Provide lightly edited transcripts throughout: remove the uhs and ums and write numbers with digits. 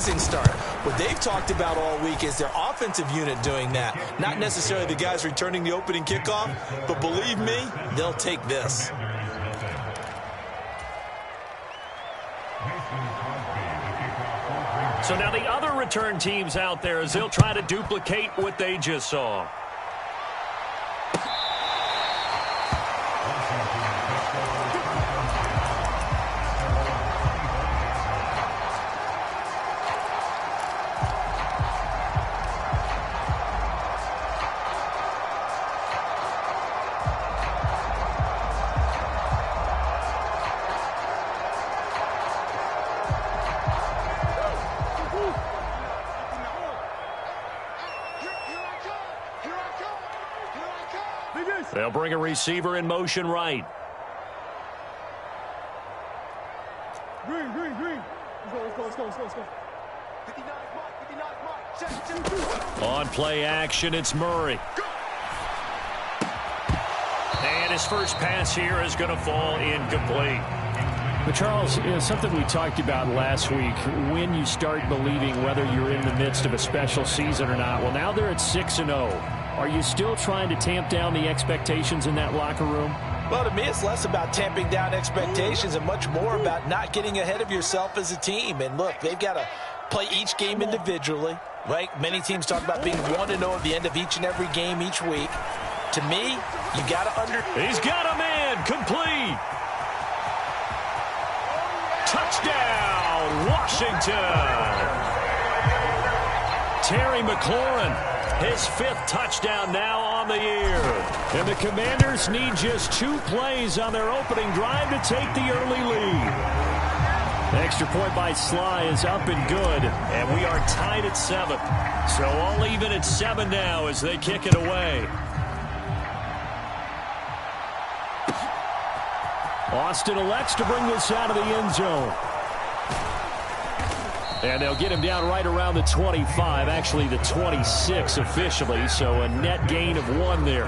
start. What they've talked about all week is their offensive unit doing that. Not necessarily the guys returning the opening kickoff, but believe me, they'll take this. So now the other return teams out there as they'll try to duplicate what they just saw. They'll bring a receiver in motion right. Green. Let's go. On play action, it's Murray. And his first pass here is going to fall incomplete. But Charles, something we talked about last week, when you start believing whether you're in the midst of a special season or not. Well, now they're at 6-0. Are you still trying to tamp down the expectations in that locker room? Well, to me, it's less about tamping down expectations and much more about not getting ahead of yourself as a team. And look, they've got to play each game individually, right? Many teams talk about being 1-0 at the end of each and every game each week. To me, you got to He's got a man, complete. Touchdown, Washington. Terry McLaurin. His 5th touchdown now on the year. And the Commanders need just 2 plays on their opening drive to take the early lead. The extra point by Sly is up and good. And we are tied at 7. So all even at 7 now as they kick it away. Austin elects to bring this out of the end zone. And they'll get him down right around the 25, actually the 26 officially, so a net gain of 1 there.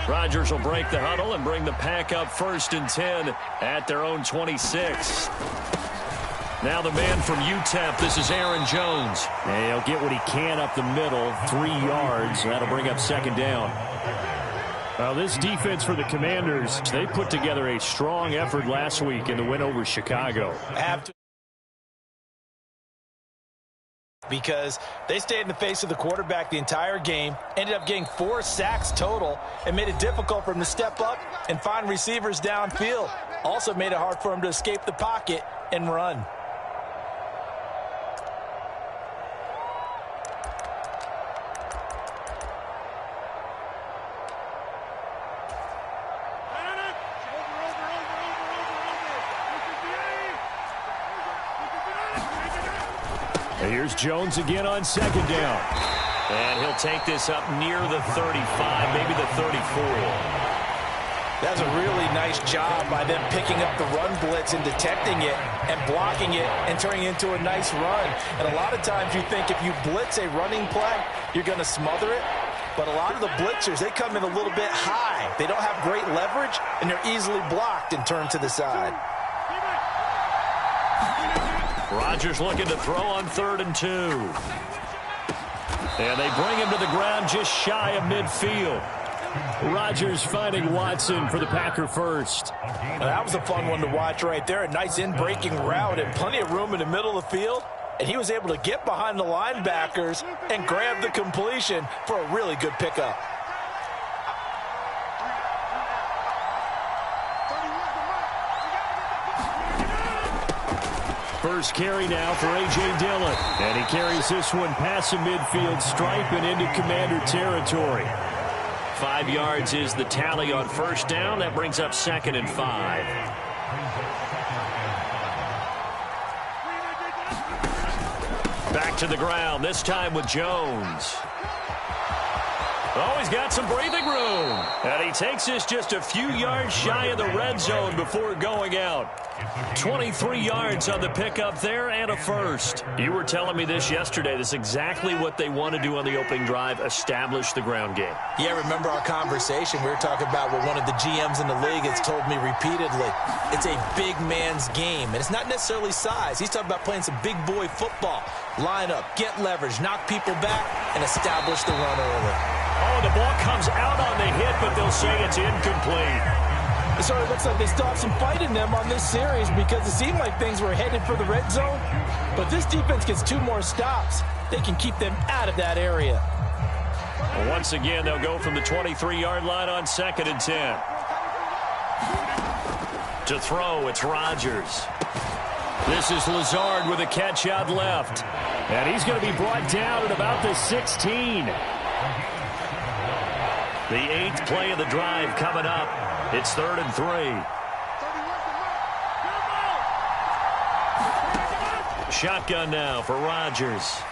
Rodgers will break the huddle and bring the pack up 1st and 10 at their own 26. Now the man from UTEP, this is Aaron Jones. And he'll get what he can up the middle, 3 yards. That'll bring up 2nd down. Well, this defense for the Commanders, they put together a strong effort last week in the win over Chicago. Because they stayed in the face of the quarterback the entire game, ended up getting 4 sacks total, and made it difficult for him to step up and find receivers downfield. Also made it hard for him to escape the pocket and run. Here's Jones again on 2nd down. And he'll take this up near the 35, maybe the 34. That's a really nice job by them picking up the run blitz and detecting it and blocking it and turning it into a nice run. And a lot of times you think if you blitz a running play, you're going to smother it. But a lot of the blitzers, they come in a little bit high. They don't have great leverage, and they're easily blocked and turned to the side. Rodgers looking to throw on 3rd and 2. And they bring him to the ground just shy of midfield. Rodgers finding Watson for the Packer first. Now, that was a fun one to watch right there. A nice in-breaking route and plenty of room in the middle of the field. And he was able to get behind the linebackers and grab the completion for a really good pickup. First carry now for A.J. Dillon. And he carries this one past the midfield stripe and into Commander territory. 5 yards is the tally on 1st down. That brings up 2nd and 5. Back to the ground, this time with Jones. Oh, he's got some breathing room. And he takes this just a few yards shy of the red zone before going out. 23 yards on the pickup there and a first. You were telling me this yesterday. This is exactly what they want to do on the opening drive, establish the ground game. Yeah, remember our conversation. We were talking about what one of the GMs in the league has told me repeatedly. It's a big man's game, and it's not necessarily size. He's talking about playing some big boy football. Line up, get leverage, knock people back, and establish the run early. Oh, the ball comes out on the hit, but they'll say it's incomplete. So it looks like they still have some fight in them on this series because it seemed like things were headed for the red zone. But this defense gets 2 more stops. They can keep them out of that area. Well, once again, they'll go from the 23-yard line on 2nd and 10. To throw, it's Rodgers. This is Lazard with a catch out left. And he's going to be brought down at about the 16. The 8th play of the drive coming up. It's 3rd and 3. Shotgun now for Rodgers.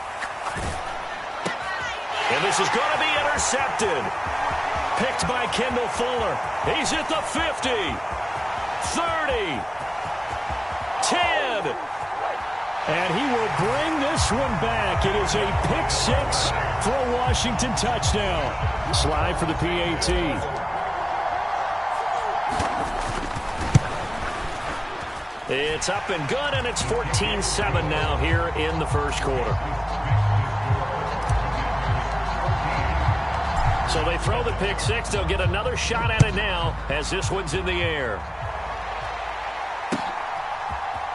And this is going to be intercepted. Picked by Kendall Fuller. He's at the 50. 30. 10. And he will bring this one back. It is a pick 6 for a Washington touchdown. Slide for the PAT. It's up and good, and it's 14-7 now here in the first quarter. So they throw the pick 6. They'll get another shot at it now as this one's in the air.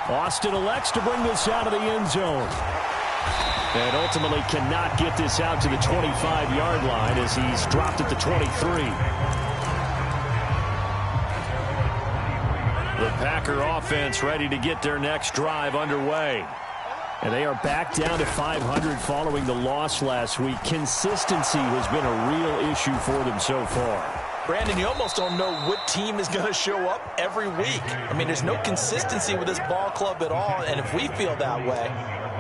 Austin elects to bring this out of the end zone. And ultimately cannot get this out to the 25-yard line as he's dropped at the 23. The Packer offense ready to get their next drive underway. And they are back down to 500 following the loss last week. Consistency has been a real issue for them so far. Brandon, you almost don't know what team is going to show up every week. I mean, there's no consistency with this ball club at all, and if we feel that way,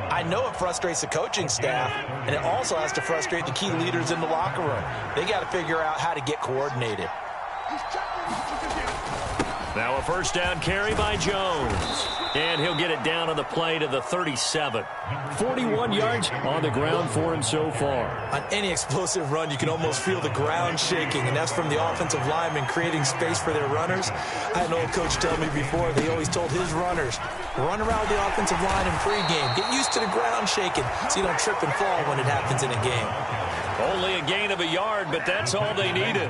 I know it frustrates the coaching staff, and it also has to frustrate the key leaders in the locker room. They got to figure out how to get coordinated. Now a first down carry by Jones. And he'll get it down on the play to the 37. 41 yards on the ground for him so far. On any explosive run, you can almost feel the ground shaking, and that's from the offensive linemen creating space for their runners. I had an old coach tell me before, they always told his runners, run around the offensive line in pregame. Get used to the ground shaking so you don't trip and fall when it happens in a game. Only a gain of a yard, but that's all they needed.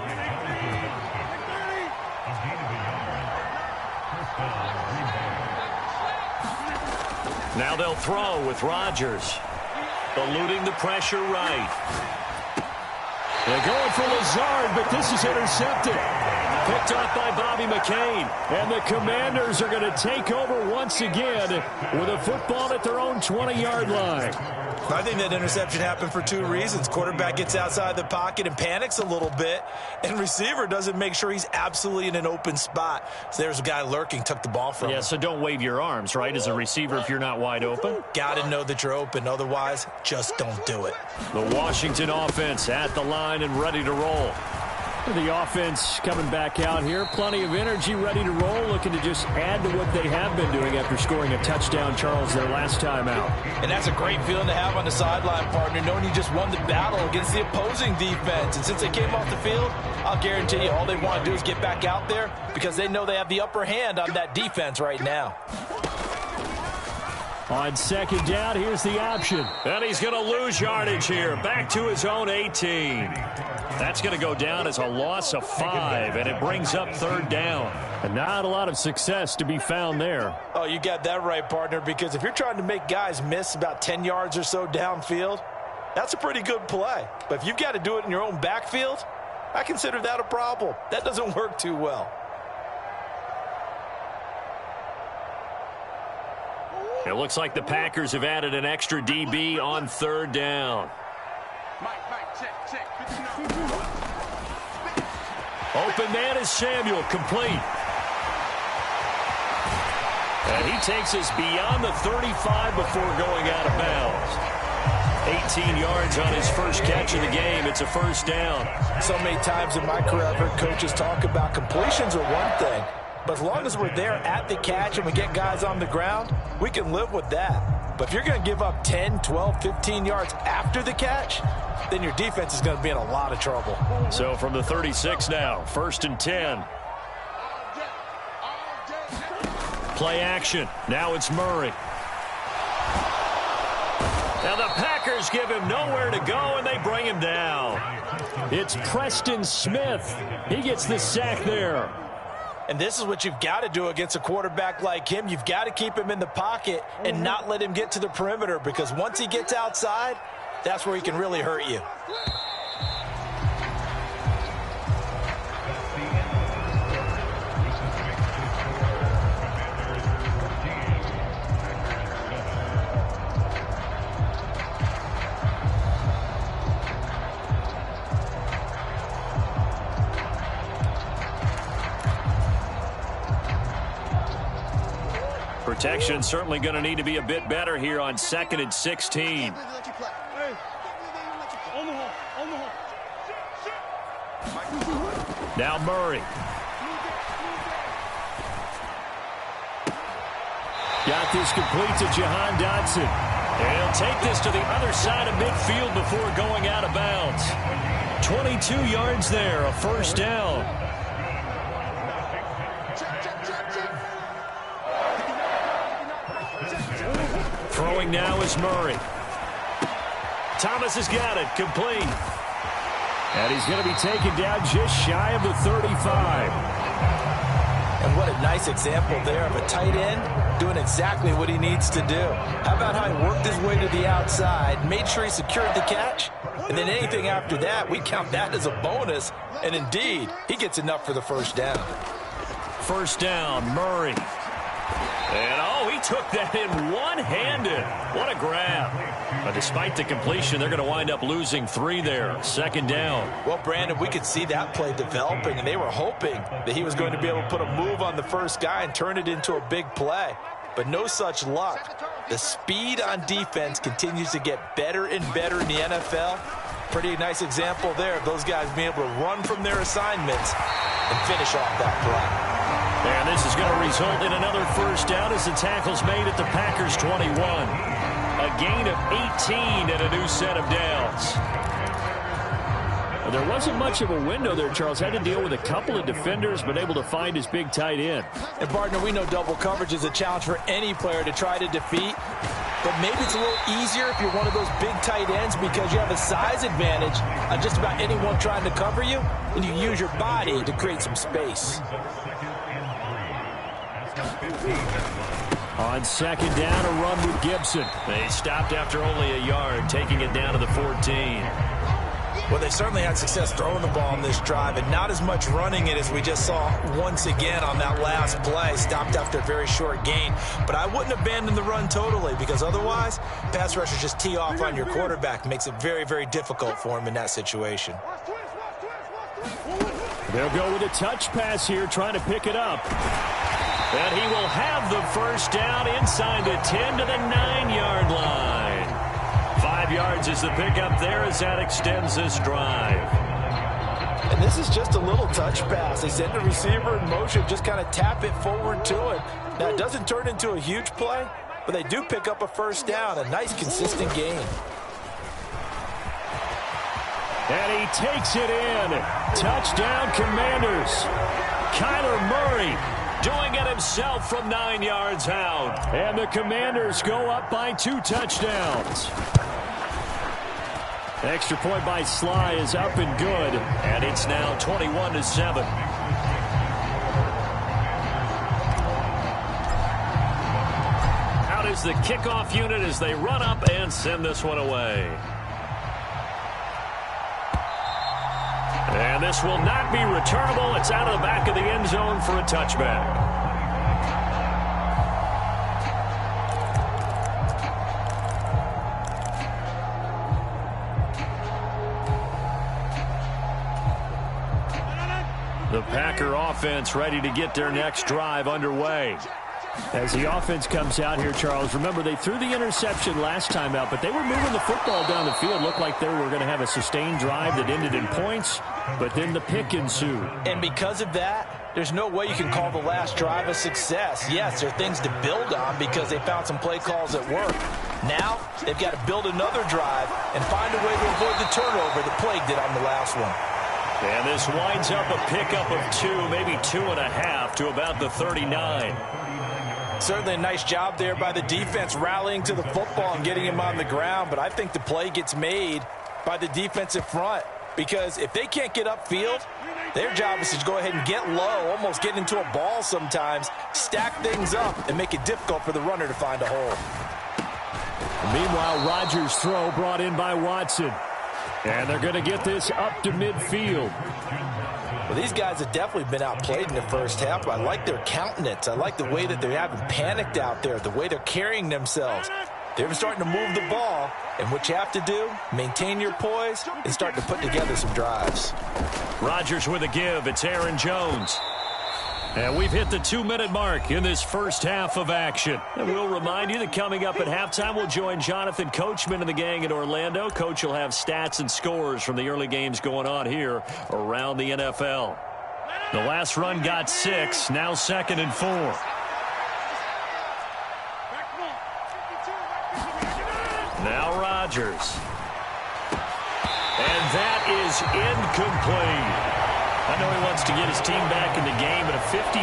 Now they'll throw with Rodgers. Eluding the pressure right. They're going for Lazard, but this is intercepted. Picked off by Bobby McCain. And the Commanders are going to take over once again with a football at their own 20-yard line. I think that interception happened for 2 reasons. Quarterback gets outside the pocket and panics a little bit, and receiver doesn't make sure he's absolutely in an open spot. So there's a guy lurking, took the ball from him. Yeah, so don't wave your arms, right, as a receiver if you're not wide open. Got to know that you're open. Otherwise, just don't do it. The Washington offense at the line and ready to roll. The offense coming back out here. Plenty of energy, ready to roll, looking to just add to what they have been doing after scoring a touchdown, Charles, their last time out. And that's a great feeling to have on the sideline, partner, knowing you just won the battle against the opposing defense. And since they came off the field, I'll guarantee you all they want to do is get back out there because they know they have the upper hand on that defense right now. On second down, here's the option. And he's going to lose yardage here. Back to his own 18. That's going to go down as a loss of 5, and it brings up third down. And not a lot of success to be found there. Oh, you got that right, partner, because if you're trying to make guys miss about 10 yards or so downfield, that's a pretty good play. But if you've got to do it in your own backfield, I consider that a problem. That doesn't work too well. It looks like the Packers have added an extra DB on third down. Open man is Samuel, complete. And he takes us beyond the 35 before going out of bounds. 18 yards on his first catch of the game. It's a first down. So many times in my career, I've heard coaches talk about completions are one thing, but as long as we're there at the catch and we get guys on the ground, we can live with that. But if you're going to give up 10, 12, 15 yards after the catch, then your defense is going to be in a lot of trouble. So from the 36 now, 1st and 10. Play action. Now it's Murray. Now the Packers give him nowhere to go, and they bring him down. It's Preston Smith. He gets the sack there. And this is what you've got to do against a quarterback like him. You've got to keep him in the pocket and not let him get to the perimeter, because once he gets outside, that's where he can really hurt you. Protection certainly going to need to be a bit better here on 2nd and 16. Now Murray. Got this complete to Jahan Dotson. And he'll take this to the other side of midfield before going out of bounds. 22 yards there, a first down. Throwing now is Murray. Thomas has got it, complete. And he's going to be taken down just shy of the 35. And what a nice example there of a tight end doing exactly what he needs to do. How about how he worked his way to the outside, made sure he secured the catch, and then anything after that, we count that as a bonus. And indeed, he gets enough for the first down. First down, Murray. And, oh, he took that in one-handed. What a grab. But despite the completion, they're going to wind up losing 3 there. 2nd down. Well, Brandon, we could see that play developing, and they were hoping that he was going to be able to put a move on the first guy and turn it into a big play. But no such luck. The speed on defense continues to get better and better in the NFL. Pretty nice example there of those guys being able to run from their assignments and finish off that play. And this is going to result in another first down as the tackle's made at the Packers' 21. A gain of 18 and a new set of downs. Well, there wasn't much of a window there, Charles. Had to deal with a couple of defenders, but able to find his big tight end. And, partner, we know double coverage is a challenge for any player to try to defeat. But maybe it's a little easier if you're one of those big tight ends because you have a size advantage on just about anyone trying to cover you, and you use your body to create some space. On 2nd down, a run with Gibson. They stopped after only a yard, taking it down to the 14. Well, they certainly had success throwing the ball in this drive, and not as much running it as we just saw once again on that last play. Stopped after a very short gain. But I wouldn't abandon the run totally, because otherwise, pass rushers just tee off on your quarterback. Makes it very, very difficult for him in that situation. They'll go with a touch pass here, trying to pick it up. And he will have the first down inside the 10 to the 9-yard line. 5 yards is the pickup there as that extends this drive. And this is just a little touch pass. They send the receiver in motion, just kind of tap it forward to him. Now, it doesn't turn into a huge play, but they do pick up a first down, a nice, consistent gain. And he takes it in. Touchdown, Commanders. Kyler Murray doing it himself from 9 yards out. And the Commanders go up by 2 touchdowns. Extra point by Sly is up and good. And it's now 21-7. Out is the kickoff unit as they run up and send this one away. And this will not be returnable. It's out of the back of the end zone for a touchback. The Packer offense ready to get their next drive underway. As the offense comes out here, Charles, remember they threw the interception last time out, but they were moving the football down the field. Looked like they were going to have a sustained drive that ended in points, but then the pick ensued. And because of that, there's no way you can call the last drive a success. Yes, there are things to build on because they found some play calls that work. Now, they've got to build another drive and find a way to avoid the turnover the Plague did on the last one. And this winds up a pickup of 2, maybe 2.5 to about the 39. Certainly a nice job there by the defense rallying to the football and getting him on the ground, but I think the play gets made by the defensive front because if they can't get upfield, their job is to go ahead and get low, almost get into a ball sometimes, stack things up, and make it difficult for the runner to find a hole. Meanwhile, Rodgers' throw brought in by Watson. And they're going to get this up to midfield. Well, these guys have definitely been outplayed in the first half. I like their countenance. I like the way that they haven't panicked out there, the way they're carrying themselves. They're starting to move the ball, and what you have to do, maintain your poise and start to put together some drives. Rodgers with a give. It's Aaron Jones. And we've hit the 2-minute mark in this first half of action. And we'll remind you that coming up at halftime, we'll join Jonathan Coachman and the gang in Orlando. Coach will have stats and scores from the early games going on here around the NFL. The last run got 6, now 2nd and 4. Now Rodgers. And that is incomplete. I know he wants to get his team back in the game, but a 50-50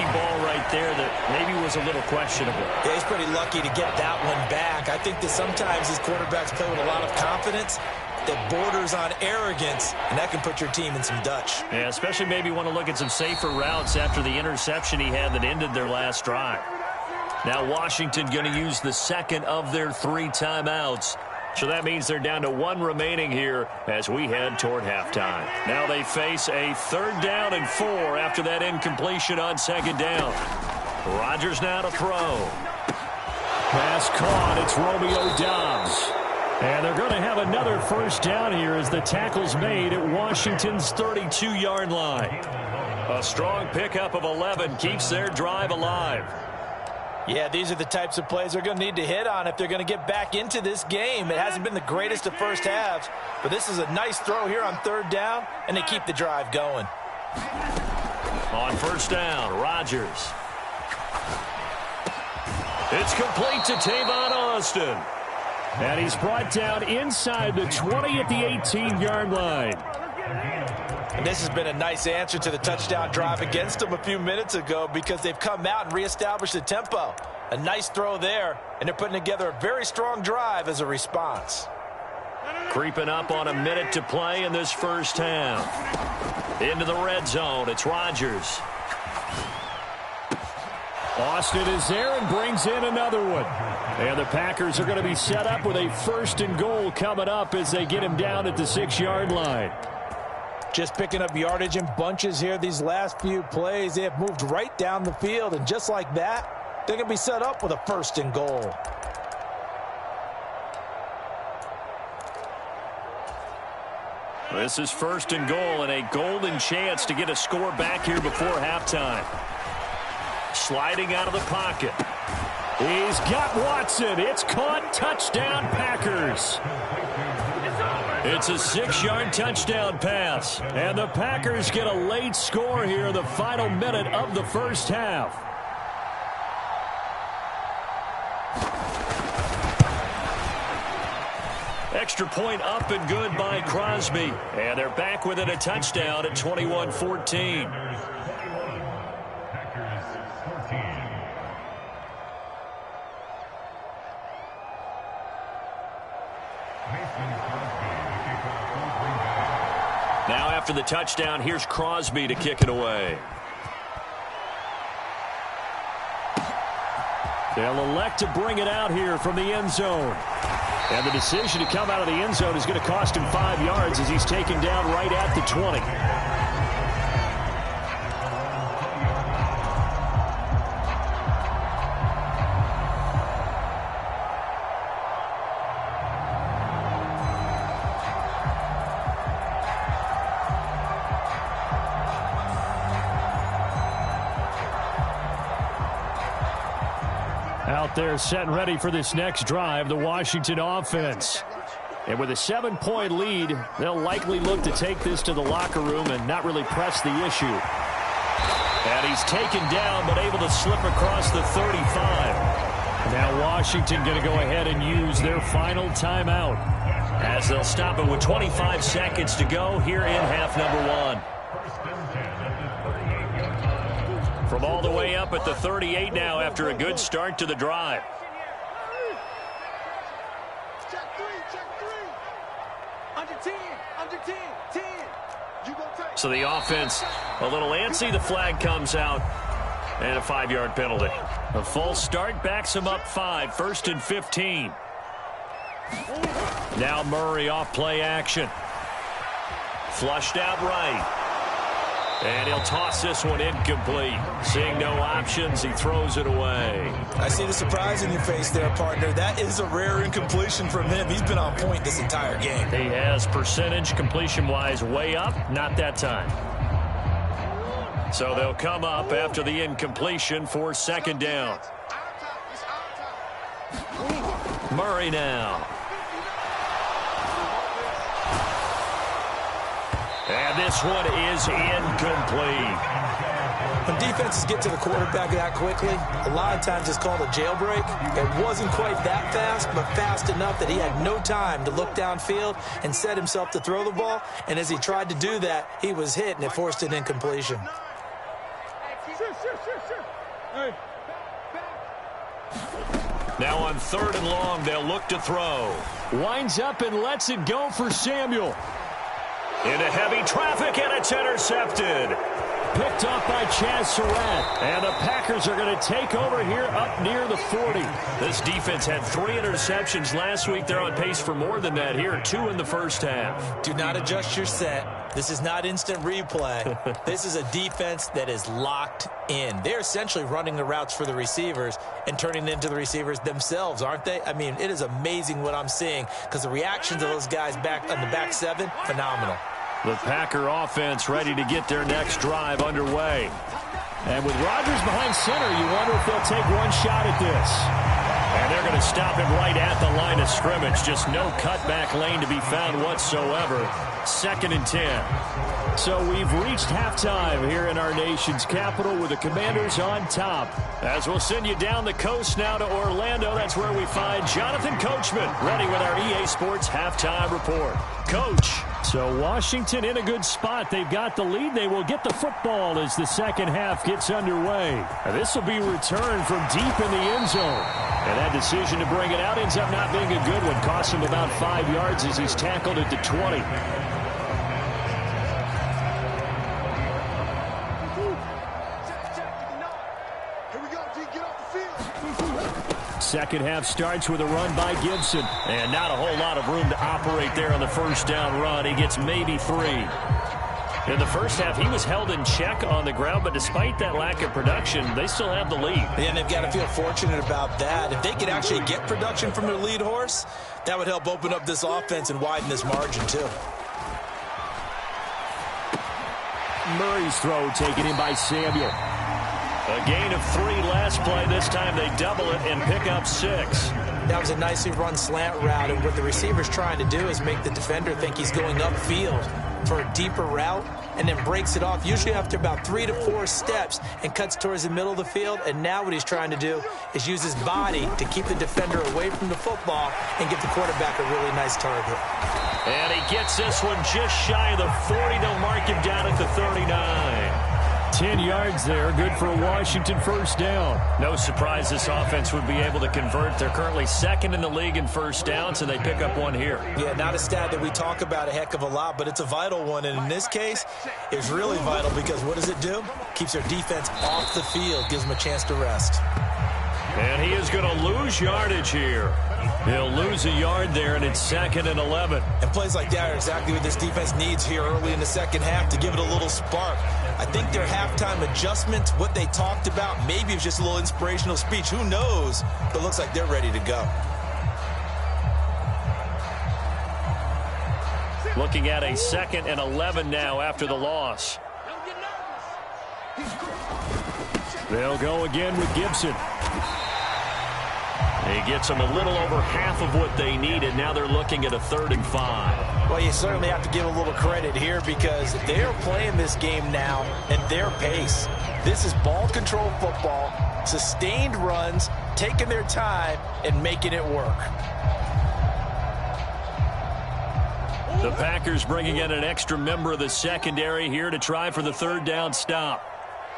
ball right there that maybe was a little questionable. Yeah, he's pretty lucky to get that one back. I think that sometimes these quarterbacks play with a lot of confidence that borders on arrogance, and that can put your team in some Dutch. Yeah, especially maybe want to look at some safer routes after the interception he had that ended their last drive. Now Washington going to use the second of their 3 timeouts. So that means they're down to 1 remaining here as we head toward halftime. Now they face a 3rd down and 4 after that incompletion on 2nd down. Rodgers now to throw. Pass caught. It's Romeo Doubs. And they're going to have another first down here as the tackle's made at Washington's 32-yard line. A strong pickup of 11 keeps their drive alive. Yeah, these are the types of plays they're going to need to hit on if they're going to get back into this game. It hasn't been the greatest of first halves, but this is a nice throw here on 3rd down, and they keep the drive going. On 1st down, Rodgers. It's complete to Tavon Austin. And he's brought down inside the 20 at the 18-yard line. And this has been a nice answer to the touchdown drive against them a few minutes ago because they've come out and reestablished the tempo. A nice throw there, and they're putting together a very strong drive as a response. Creeping up on a minute to play in this first half. Into the red zone, it's Rodgers. Austin is there and brings in another one. And the Packers are going to be set up with a 1st and goal coming up as they get him down at the 6-yard line. Just picking up yardage in bunches here these last few plays. They have moved right down the field, and just like that, they're going to be set up with a 1st and goal. This is 1st and goal and a golden chance to get a score back here before halftime. Sliding out of the pocket. He's got Watson. It's caught. Touchdown, Packers. It's a 6-yard touchdown pass. And the Packers get a late score here in the final minute of the first half. Extra point up and good by Crosby. And they're back within a touchdown at 21-14. Now after the touchdown, here's Crosby to kick it away. They'll elect to bring it out here from the end zone. And the decision to come out of the end zone is going to cost him 5 yards as he's taken down right at the 20. They're set and ready for this next drive, the Washington offense. And with a 7-point lead, they'll likely look to take this to the locker room and not really press the issue. And he's taken down, but able to slip across the 35. Now Washington going to go ahead and use their final timeout, as they'll stop it with 25 seconds to go here in half number 1. From all the way up at the 38 now after a good start to the drive. So the offense a little antsy. The flag comes out and a 5-yard penalty. A false start backs him up 5, 1st and 15. Now Murray off play action. Flushed out right. And he'll toss this one incomplete. Seeing no options, he throws it away. I see the surprise in your face there, partner. That is a rare incompletion from him. He's been on point this entire game. He has percentage completion-wise way up. Not that time. So they'll come up after the incompletion for 2nd down. Murray now. And this one is incomplete. When defenses get to the quarterback that quickly, a lot of times it's called a jailbreak. It wasn't quite that fast, but fast enough that he had no time to look downfield and set himself to throw the ball. And as he tried to do that, he was hit, and it forced an incompletion. Now on 3rd and long, they'll look to throw. Winds up and lets it go for Samuel. Into heavy traffic, and it's intercepted. Picked off by Chaz Surratt. And the Packers are going to take over here up near the 40. This defense had 3 interceptions last week. They're on pace for more than that here. 2 in the first half. Do not adjust your set. This is not instant replay. This is a defense that is locked in. They're essentially running the routes for the receivers and turning it into the receivers themselves, aren't they? I mean, it is amazing what I'm seeing because the reactions of those guys back on the back 7, phenomenal. The Packer offense ready to get their next drive underway. And with Rodgers behind center, you wonder if they'll take one shot at this. And they're going to stop him right at the line of scrimmage. Just no cutback lane to be found whatsoever. 2nd and 10. So we've reached halftime here in our nation's capital with the Commanders on top. As we'll send you down the coast now to Orlando. That's where we find Jonathan Coachman ready with our EA Sports halftime report. Coach. So Washington in a good spot. They've got the lead. They will get the football as the second half gets underway. This will be returned from deep in the end zone. And that decision to bring it out ends up not being a good one. Costs him about 5 yards as he's tackled at the 20. Second half starts with a run by Gibson. And not a whole lot of room to operate there on the first down run. He gets maybe 3. In the first half, he was held in check on the ground, but despite that lack of production, they still have the lead. Yeah, and they've got to feel fortunate about that. If they could actually get production from their lead horse, that would help open up this offense and widen this margin, too. Murray's throw taken in by Samuel. A gain of 3 last play. This time they double it and pick up 6. That was a nicely run slant route, and what the receiver's trying to do is make the defender think he's going upfield for a deeper route and then breaks it off, usually after about 3 to 4 steps, and cuts towards the middle of the field. And now what he's trying to do is use his body to keep the defender away from the football and give the quarterback a really nice target. And he gets this one just shy of the 40. They'll mark him down at the 39. 10 yards there, good for a Washington first down. No surprise this offense would be able to convert. They're currently 2nd in the league in first downs, and they pick up 1 here. Yeah, not a stat that we talk about a heck of a lot, but it's a vital one. And in this case, it's really vital because what does it do? Keeps their defense off the field, gives them a chance to rest. And he is going to lose yardage here. He'll lose a yard there, and it's 2nd and 11. And plays like that are exactly what this defense needs here early in the second half to give it a little spark. I think their halftime adjustments, what they talked about, maybe it was just a little inspirational speech. Who knows? But it looks like they're ready to go. Looking at a 2nd and 11 now after the loss. They'll go again with Gibson. He gets them a little over half of what they needed. Now they're looking at a 3rd and 5. Well, you certainly have to give a little credit here because they're playing this game now at their pace. This is ball control football, sustained runs, taking their time, and making it work. The Packers bringing in an extra member of the secondary here to try for the 3rd down stop.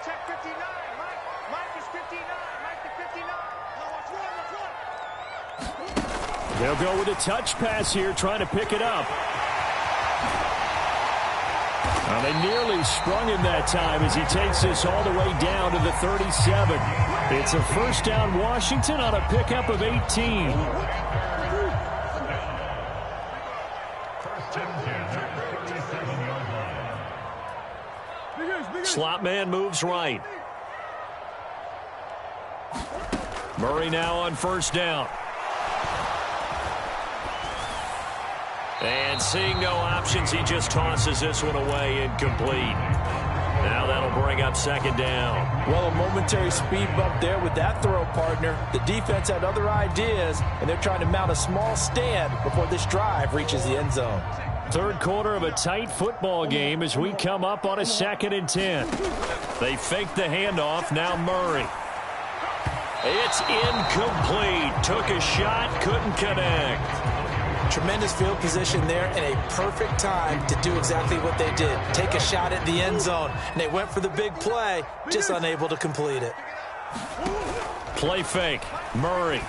Check 59. Mike is 59. Mike is 59. Now watch one. They'll go with a touch pass here, trying to pick it up. Well, they nearly sprung him that time as he takes this all the way down to the 37. It's a 1st down Washington on a pickup of 18. Slot man moves right. Murray now on 1st down. And seeing no options, he just tosses this one away, incomplete. Now that'll bring up 2nd down. Well, a momentary speed bump there with that throw, partner. The defense had other ideas, and they're trying to mount a small stand before this drive reaches the end zone. 3rd quarter of a tight football game as we come up on a 2nd and 10. They fake the handoff. Now Murray. It's incomplete. Took a shot, couldn't connect. Tremendous field position there and a perfect time to do exactly what they did. Take a shot at the end zone. And they went for the big play, just unable to complete it. Play fake. Murray.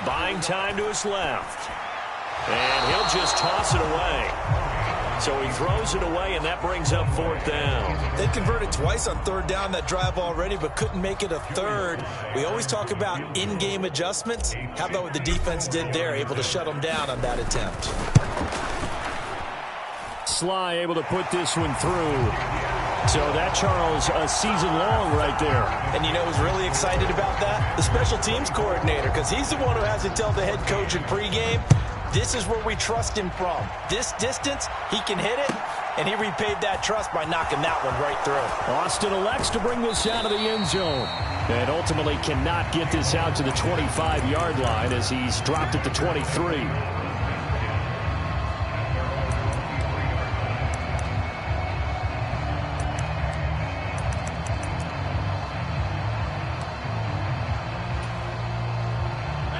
Buying time to his left. And he'll just toss it away. So he throws it away, and that brings up 4th down. They converted twice on 3rd down that drive already, but couldn't make it a 3rd. We always talk about in-game adjustments. How about what the defense did there, able to shut them down on that attempt? Sly able to put this one through. So that, Charles, a season long right there. And you know who's really excited about that? The special teams coordinator, because he's the one who has to tell the head coach in pregame, this is where we trust him from. This distance, he can hit it, and he repaid that trust by knocking that one right through. Austin elects to bring this out of the end zone. And ultimately cannot get this out to the 25-yard line as he's dropped at the 23.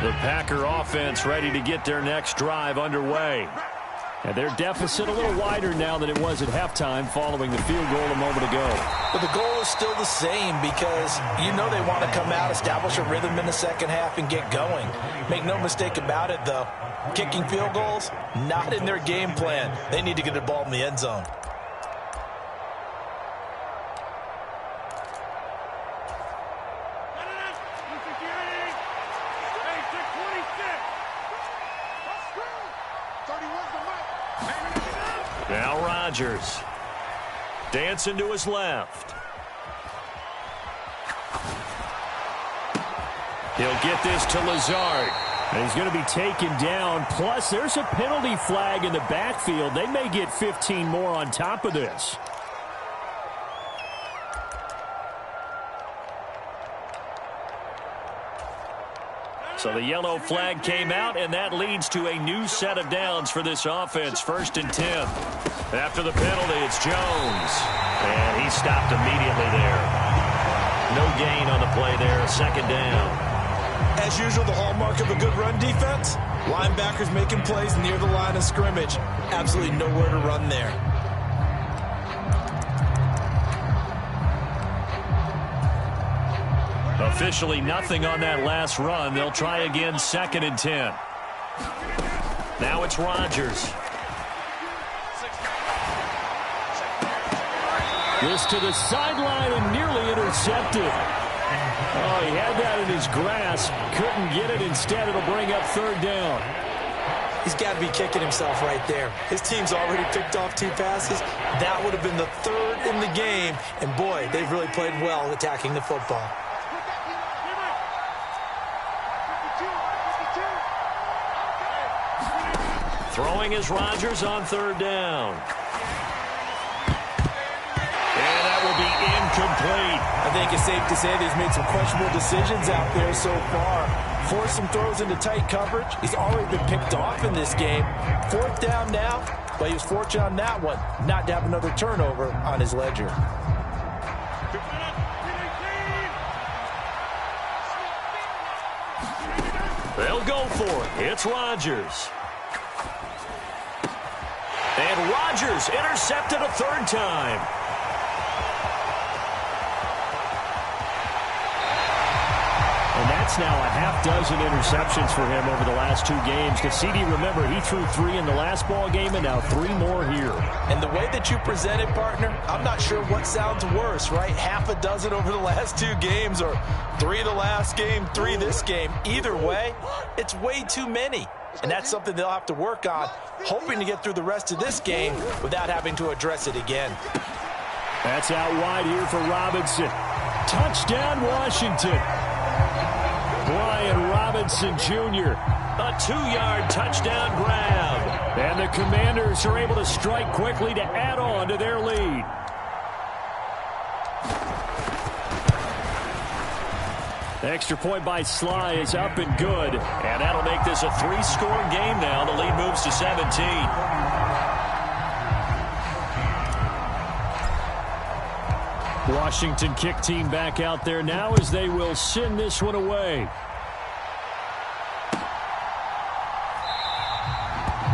The Packer offense ready to get their next drive underway. And their deficit a little wider now than it was at halftime following the field goal a moment ago. But the goal is still the same because you know they want to come out, establish a rhythm in the second half, and get going. Make no mistake about it, though. Kicking field goals, not in their game plan. They need to get the ball in the end zone. Now Rodgers. Dancing to his left. He'll get this to Lazard. And he's going to be taken down. Plus, there's a penalty flag in the backfield. They may get 15 more on top of this. So the yellow flag came out, and that leads to a new set of downs for this offense. 1st and 10. After the penalty, it's Jones. And he stopped immediately there. No gain on the play there. 2nd down. As usual, the hallmark of a good run defense, linebackers making plays near the line of scrimmage. Absolutely nowhere to run there. Officially nothing on that last run. They'll try again 2nd and 10. Now it's Rodgers. This to the sideline and nearly intercepted. Oh, he had that in his grasp. Couldn't get it. Instead, it'll bring up 3rd down. He's got to be kicking himself right there. His team's already picked off 2 passes. That would have been the 3rd in the game. And, boy, they've really played well attacking the football. Throwing is Rodgers on 3rd down. And that will be incomplete. I think it's safe to say that he's made some questionable decisions out there so far. force some throws into tight coverage. He's already been picked off in this game. 4th down now, but he was fortunate on that one not to have another turnover on his ledger. They'll go for it. It's Rodgers. And Rodgers intercepted a 3rd time. And that's now a half dozen interceptions for him over the last 2 games. Because CD, remember, he threw 3 in the last ball game and now 3 more here. And the way that you present it, partner, I'm not sure what sounds worse, right? Half a dozen over the last 2 games or 3 the last game, 3 this game. Either way, it's way too many. And that's something they'll have to work on, hoping to get through the rest of this game without having to address it again. That's out wide here for Robinson. Touchdown, Washington. Brian Robinson Jr. A 2-yard touchdown grab. And the Commanders are able to strike quickly to add on to their lead. The extra point by Sly is up and good. And that'll make this a 3-score game now. The lead moves to 17. Washington kick team back out there now as they will send this one away.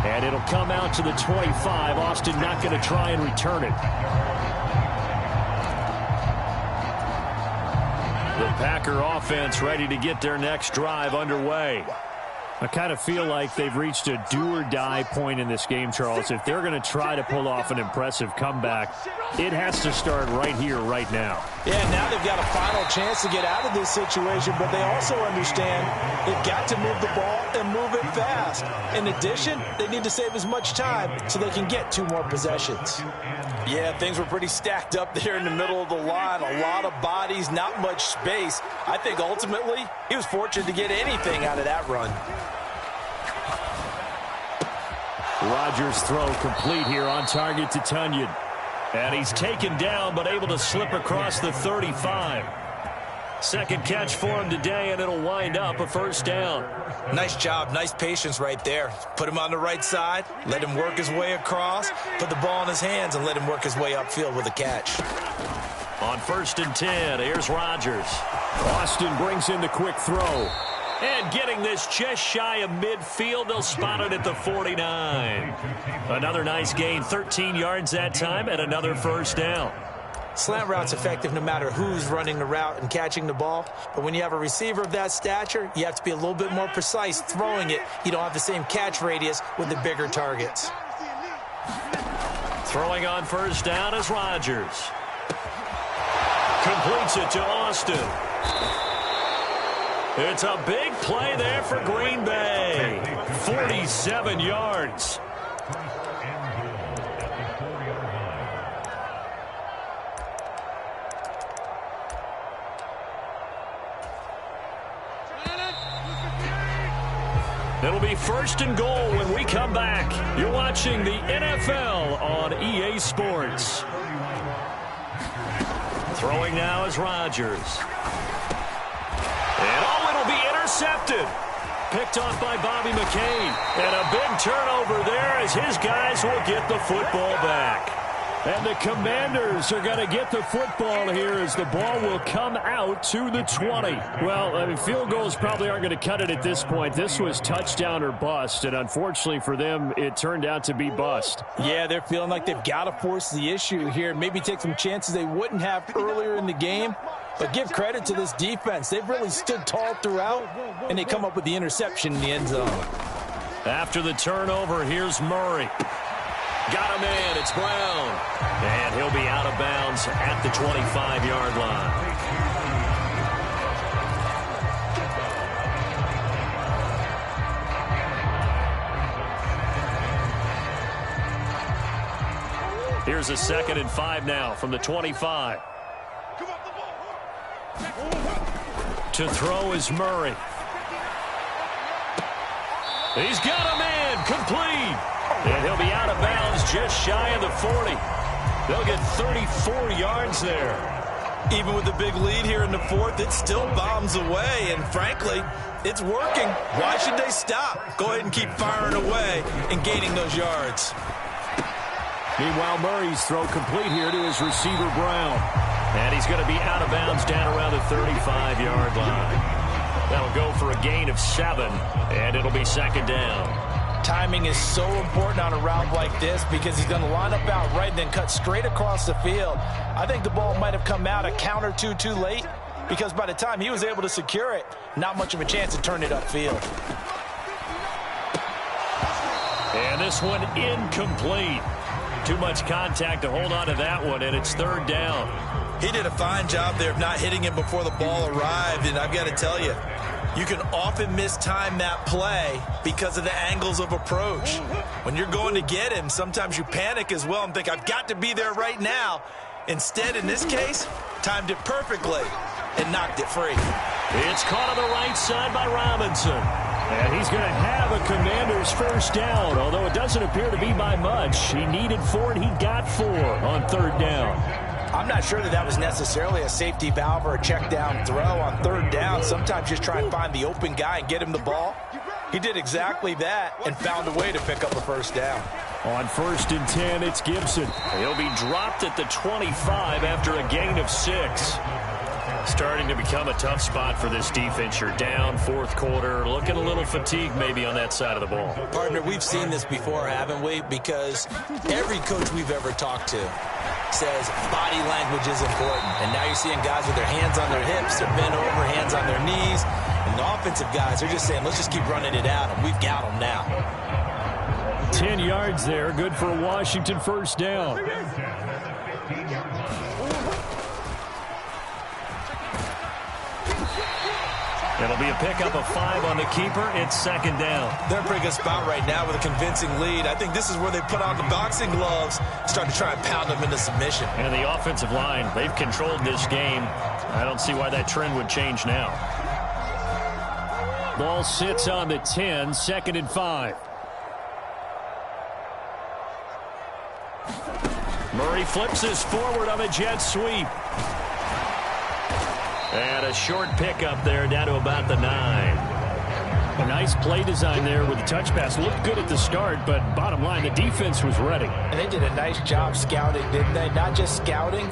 And it'll come out to the 25. Austin not going to try and return it. The Packer offense ready to get their next drive underway. I kind of feel like they've reached a do-or-die point in this game, Charles. If they're going to try to pull off an impressive comeback, it has to start right here, right now. Yeah, now they've got a final chance to get out of this situation, but they also understand they've got to move the ball and move it fast. In addition, they need to save as much time so they can get 2 more possessions. Yeah, things were pretty stacked up there in the middle of the line. A lot of bodies, not much space. I think ultimately he was fortunate to get anything out of that run. Rodgers' throw complete here, on target to Tunyon. And he's taken down but able to slip across the 35. Second catch for him today, and it'll wind up a 1st down. Nice job, nice patience right there. Put him on the right side, let him work his way across, put the ball in his hands, and let him work his way upfield with a catch. On 1st and 10, here's Rodgers. Austin brings in the quick throw. And getting this just shy of midfield, they'll spot it at the 49. Another nice gain, 13 yards that time, and another 1st down. Slant route's effective no matter who's running the route and catching the ball. But when you have a receiver of that stature, you have to be a little bit more precise throwing it. You don't have the same catch radius with the bigger targets. Throwing on 1st down is Rodgers. Completes it to Austin. It's a big play there for Green Bay. 47 yards. It'll be 1st and goal when we come back. You're watching the NFL on EA Sports. Throwing now is Rodgers. And it'll be intercepted. Picked off by Bobby McCain. And a big turnover there as his guys will get the football back. And the Commanders are going to get the football here as the ball will come out to the 20. Well, I mean, field goals probably aren't going to cut it at this point. This was touchdown or bust, and unfortunately for them, it turned out to be bust. Yeah, they're feeling like they've got to force the issue here, maybe take some chances they wouldn't have earlier in the game. But give credit to this defense. They've really stood tall throughout, and they come up with the interception in the end zone. After the turnover, here's Murray. Got a man, it's Brown. And he'll be out of bounds at the 25-yard line. Here's a 2nd and 5 now from the 25. To throw is Murray. He's got a man, complete. And he'll be out of bounds just shy of the 40. They'll get 34 yards there. Even with the big lead here in the fourth, it still bombs away, and frankly, it's working. Why should they stop? Go ahead and keep firing away and gaining those yards. Meanwhile, Murray's throw complete here to his receiver, Brown. And he's going to be out of bounds down around the 35-yard line. That'll go for a gain of 7, and it'll be second down. Timing is so important on a route like this because he's going to line up out right and then cut straight across the field. I think the ball might have come out a count or two too late because by the time he was able to secure it, not much of a chance to turn it upfield. And this one incomplete. Too much contact to hold on to that one, and it's third down. He did a fine job there of not hitting him before the ball arrived, and I've got to tell you, you can often mistime that play because of the angles of approach. When you're going to get him, sometimes you panic as well and think, I've got to be there right now. Instead, in this case, timed it perfectly and knocked it free. It's caught on the right side by Robinson. And he's going to have a Commander's first down, although it doesn't appear to be by much. He needed 4, and he got 4 on third down. I'm not sure that was necessarily a safety valve or a check down throw on third down. Sometimes just try and find the open guy and get him the ball. He did exactly that and found a way to pick up a first down. On 1st and 10, it's Gibson. He'll be dropped at the 25 after a gain of 6. Starting to become a tough spot for this defense. You're down, fourth quarter, looking a little fatigued maybe on that side of the ball. Partner, we've seen this before, haven't we? Because every coach we've ever talked to says body language is important. And now you're seeing guys with their hands on their hips, they're bent over, hands on their knees. And the offensive guys are just saying, let's just keep running it out, and we've got them now. 10 yards there, good for a Washington first down. It'll be a pickup of 5 on the keeper. It's second down. They're in a pretty good spot right now with a convincing lead. I think this is where they put on the boxing gloves, start to try and pound them into submission. And the offensive line, they've controlled this game. I don't see why that trend would change now. Ball sits on the 10, 2nd and 5. Murray flips this forward on a jet sweep. And a short pickup there down to about the 9. A nice play design there with the touch pass. Looked good at the start, but bottom line, the defense was ready. And they did a nice job scouting, didn't they? Not just scouting,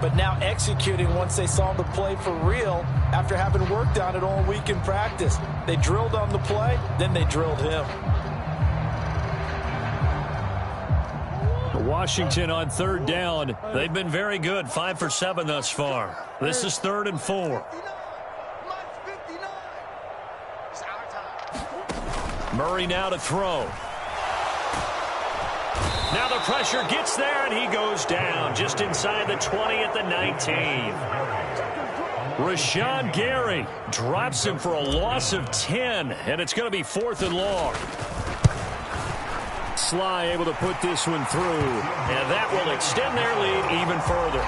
but now executing once they saw the play for real after having worked on it all week in practice. They drilled on the play, then they drilled him. Washington on third down. They've been very good, 5 for 7 thus far. This is 3rd and 4. Murray now to throw. Now the pressure gets there, and he goes down just inside the 20 at the 19. Rashawn Gary drops him for a loss of 10, and it's going to be 4th and long. Sly able to put this one through. And that will extend their lead even further.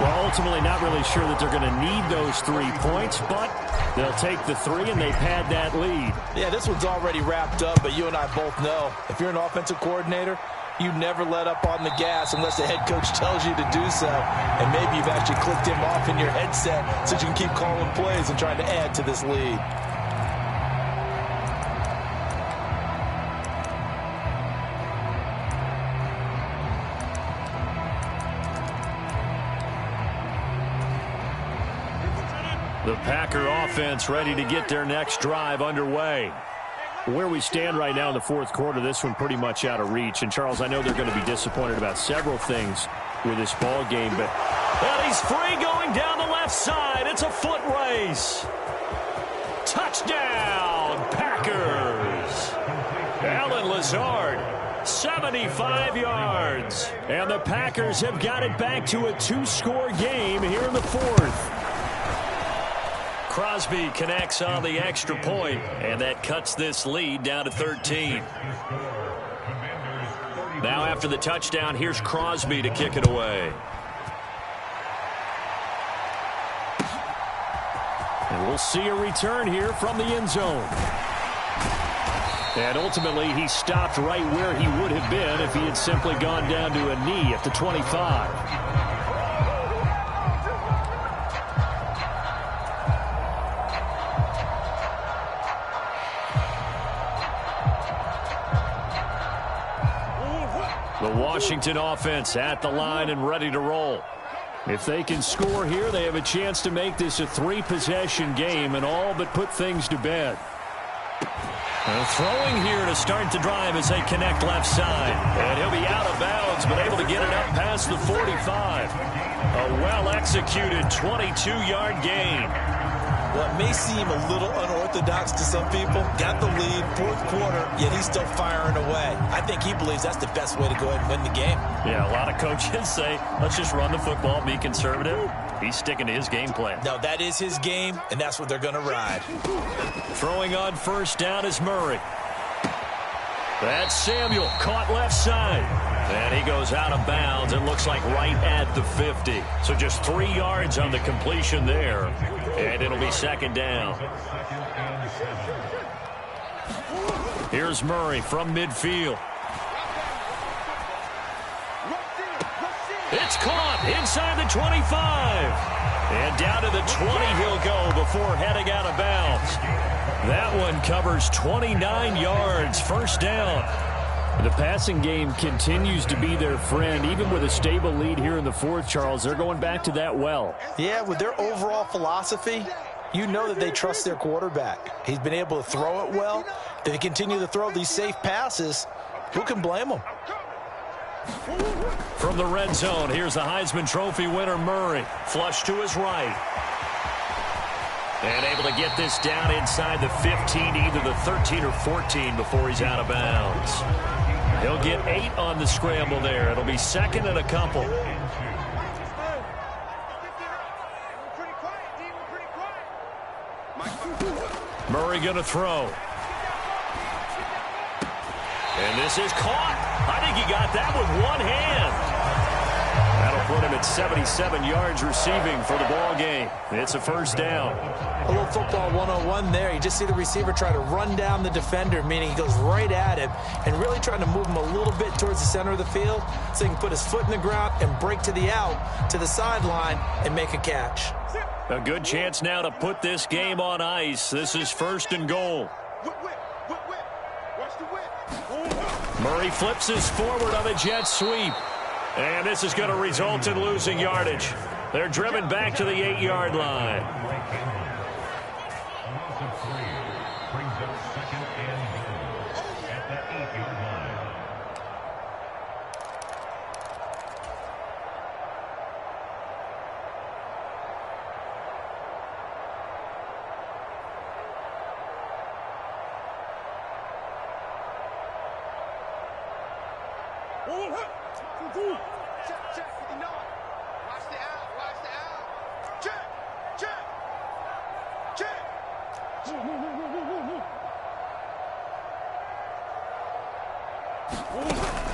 Well, ultimately not really sure that they're going to need those 3 points, but they'll take the 3 and they've had that lead. Yeah, this one's already wrapped up, but you and I both know if you're an offensive coordinator, you never let up on the gas unless the head coach tells you to do so. And maybe you've actually clicked him off in your headset so you can keep calling plays and trying to add to this lead. The Packer offense ready to get their next drive underway. Where we stand right now in the fourth quarter, this one pretty much out of reach. And, Charles, I know they're going to be disappointed about several things with this ball game, but... And he's free going down the left side. It's a foot race. Touchdown, Packers. Alan Lazard, 75 yards. And the Packers have got it back to a 2-score game here in the fourth. Crosby connects on the extra point, and that cuts this lead down to 13. Now after the touchdown, here's Crosby to kick it away. And we'll see a return here from the end zone. And ultimately, he stopped right where he would have been if he had simply gone down to a knee at the 25. The Washington offense at the line and ready to roll. If they can score here, they have a chance to make this a 3-possession game and all but put things to bed. Throwing here to start the drive as they connect left side. And he'll be out of bounds, but able to get it up past the 45. A well-executed 22-yard gain. Well, it may seem a little unorthodox to some people. Got the lead, fourth quarter, yet he's still firing away. I think he believes that's the best way to go ahead and win the game. Yeah, a lot of coaches say, let's just run the football, be conservative. He's sticking to his game plan. No, that is his game, and that's what they're going to ride. Throwing on first down is Murray. That's Samuel, caught left side. And he goes out of bounds. It looks like right at the 50. So just 3 yards on the completion there. And it'll be second down. Here's Murray from midfield. It's caught inside the 25. And down to the 20 he'll go before heading out of bounds. That one covers 29 yards. First down. The passing game continues to be their friend. Even with a stable lead here in the fourth, Charles, they're going back to that well. Yeah, with their overall philosophy, you know that they trust their quarterback. He's been able to throw it well. They continue to throw these safe passes. Who can blame them? From the red zone, here's the Heisman Trophy winner, Murray. Flush to his right. And able to get this down inside the 15, either the 13 or 14 before he's out of bounds. He'll get 8 on the scramble there. It'll be second and a couple. Murray going to throw. And this is caught. I think he got that with one hand. That'll put him at 77 yards receiving for the ball game. It's a first down. A little football 101 there. You just see the receiver try to run down the defender, meaning he goes right at him and really trying to move him a little bit towards the center of the field so he can put his foot in the ground and break to the out, to the sideline, and make a catch. A good chance now to put this game on ice. This is first and goal. Murray flips his forward on a jet sweep. And this is going to result in losing yardage. They're driven back to the 8-yard line.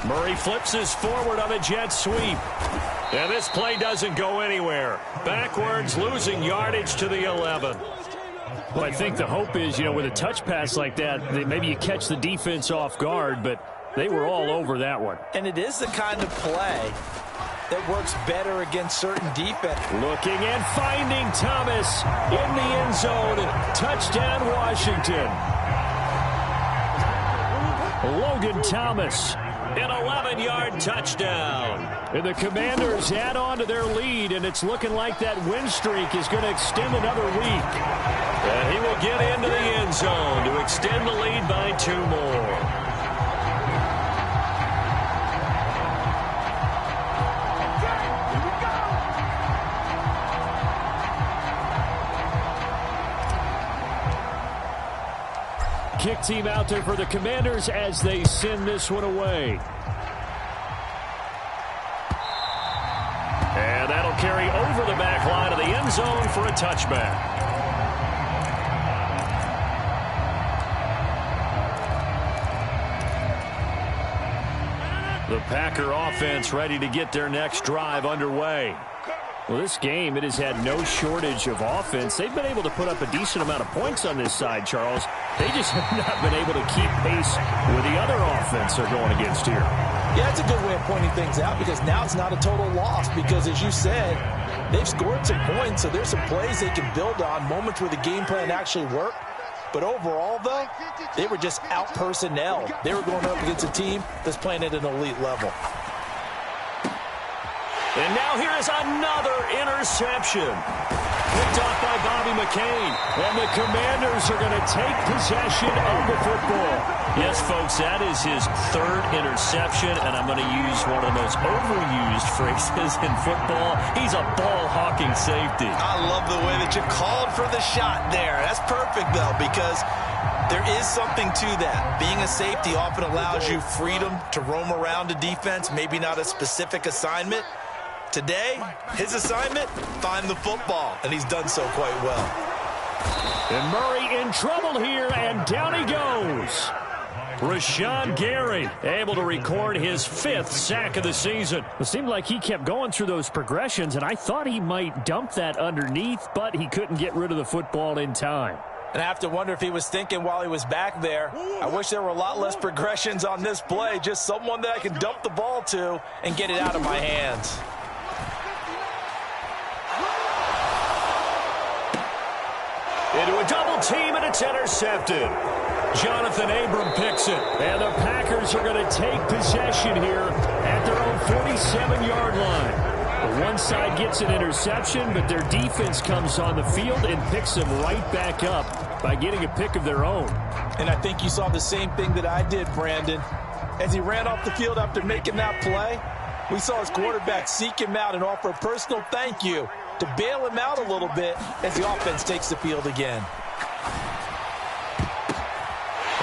Murray flips his forward on a jet sweep. And this play doesn't go anywhere. Backwards, losing yardage to the 11. Well, I think the hope is, with a touch pass like that, maybe you catch the defense off guard, but they were all over that one. And it is the kind of play that works better against certain defense. Looking and finding Thomas in the end zone. Touchdown, Washington. Logan Thomas. An 11-yard touchdown. And the Commanders add on to their lead, and it's looking like that win streak is going to extend another week. And he will get into the end zone to extend the lead by 2 more. Kick team out there for the Commanders as they send this one away. And that'll carry over the back line of the end zone for a touchback. The Packer offense ready to get their next drive underway. Well, this game, it has had no shortage of offense. They've been able to put up a decent amount of points on this side, Charles. They just have not been able to keep pace with the other offense they're going against here. Yeah, it's a good way of pointing things out because now it's not a total loss because, as you said, they've scored some points, so there's some plays they can build on, moments where the game plan actually worked. But overall, though, they were just out-personnel. They were going up against a team that's playing at an elite level. And now here is another interception. Picked off by Bobby McCain. And the Commanders are going to take possession of the football. Yes, folks, that is his third interception, and I'm going to use one of the most overused phrases in football. He's a ball-hawking safety. I love the way that you called for the shot there. That's perfect, though, because there is something to that. Being a safety often allows you freedom to roam around a defense, maybe not a specific assignment. Today, his assignment, find the football, and he's done so quite well. And Murray in trouble here, and down he goes. Rashawn Gary able to record his 5th sack of the season. It seemed like he kept going through those progressions, and I thought he might dump that underneath, but he couldn't get rid of the football in time. And I have to wonder if he was thinking while he was back there, I wish there were a lot less progressions on this play, just someone that I can dump the ball to and get it out of my hands. Into a double team, and it's intercepted. Jonathan Abram picks it. And the Packers are going to take possession here at their own 47-yard line. One side gets an interception, but their defense comes on the field and picks them right back up by getting a pick of their own. And I think you saw the same thing that I did, Brandon. As he ran off the field after making that play, we saw his quarterback seek him out and offer a personal thank you to bail him out a little bit as the offense takes the field again.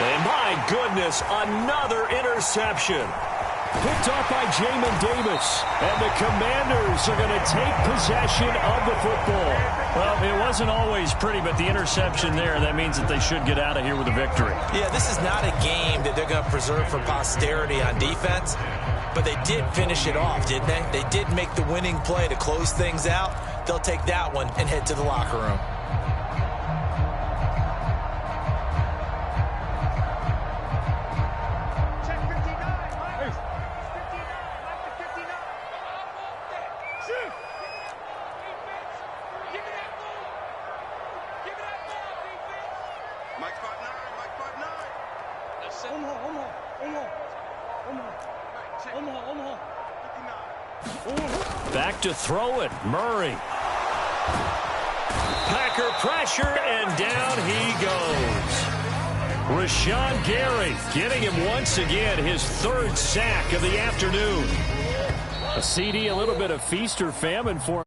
And my goodness, another interception. Picked off by Jamin Davis. And the Commanders are going to take possession of the football. Well, it wasn't always pretty, but the interception there, that means that they should get out of here with a victory. Yeah, this is not a game that they're going to preserve for posterity on defense. But they did finish it off, didn't they? They did make the winning play to close things out. They'll take that one and head to the locker room. Check 59, Mike. 59, Mike to 59. Shoot. Defense. Give me that ball. Give me that ball, defense. Mike 5'9", Mike 5'9". That's it. Omaha. 59. Back to throw it. Murray. Packer pressure, and down he goes. Rashawn Gary getting him once again, his 3rd sack of the afternoon. A CD, a little bit of feast or famine for